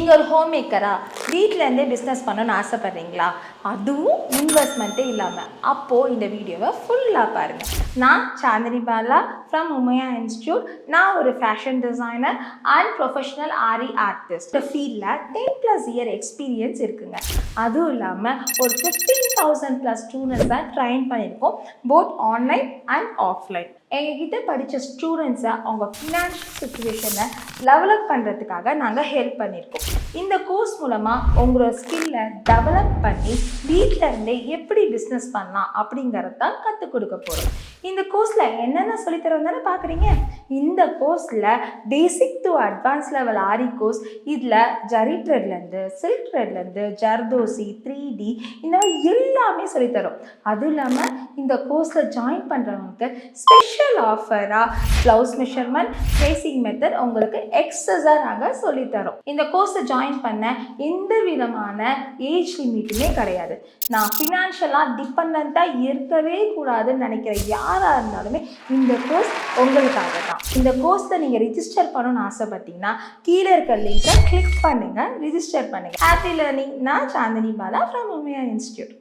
நீங்கள் ஒரு home மேக்கரா வீட்டிலேருந்தே business பண்ணணும்னு ஆசைப்பட்றீங்களா? அதுவும் இன்வெஸ்ட்மெண்ட்டே இல்லாமல். அப்போது இந்த வீடியோவை ஃபுல்லாக பாருங்கள். நான் சாந்தினி பாலா ஃப்ரம் உமையா இன்ஸ்டியூட். நான் ஒரு fashion designer and professional Aari artist. இந்த ஃபீல்டில் 10+ இயர் எக்ஸ்பீரியன்ஸ் இருக்குங்க. அதுவும் இல்லாமல் ஒரு 15,000+ ஸ்டூடெண்ட்ஸை ட்ரைன் பண்ணியிருக்கோம், போத் ஆன்லைன் அண்ட் ஆஃப்லைன். எங்ககிட்ட படித்த ஸ்டூடெண்ட்ஸை அவங்க ஃபினான்ஷியல் சுச்சுவேஷனை டெவலப் பண்ணுறதுக்காக நாங்கள் ஹெல்ப் பண்ணியிருக்கோம். இந்த கோர்ஸ் மூலமாக உங்களோட ஸ்கில்லை டெவலப் பண்ணி வீட்டில் இருந்தே எப்படி பிஸ்னஸ் பண்ணலாம் அப்படிங்கிறத தான் கற்றுக் கொடுக்க போகிறோம். இந்த கோர்ஸில் என்னென்ன சொல்லித்தரோம் தானே பார்க்குறீங்க. இந்த கோர்ஸில் basic to advance level aari course, இதில் ஜரி த்ரெட்லேருந்து சில்க் த்ரெட்லேருந்து ஜர்தோசி 3D இந்த மாதிரி எல்லாமே சொல்லித்தரோம். அதுவும் இல்லாமல் இந்த கோர்ஸில் ஜாயின் பண்ணுறவங்களுக்கு ஸ்பெஷல் ஆஃபராக ப்ளவுஸ் மெஷர்மெண்ட், ட்ரேசிங் மெத்தட் உங்களுக்கு எக்ஸஸாக நாங்கள் சொல்லித்தரோம். இந்த கோர்ஸை ஜாயின் பண்ண எந்த விதமான ஏஜ் லிமிட்டுமே கிடையாது. நான் ஃபினான்ஷியலாக டிபெண்ட்டாக இருக்கவே கூடாதுன்னு நினைக்கிற யாராக இருந்தாலுமே இந்த கோர்ஸ் உங்களுக்காக தான். இந்த கோர்ஸை நீங்கள் ரிஜிஸ்டர் பண்ணணும்னு ஆசைப்பட்டீங்கன்னா கீழே இருக்க லிங்கை கிளிக் பண்ணுங்கள், ரிஜிஸ்டர் பண்ணுங்கள். Happy learning. நான் சாந்தினி பாலா ஃப்ரம் உமையா இன்ஸ்டியூட்.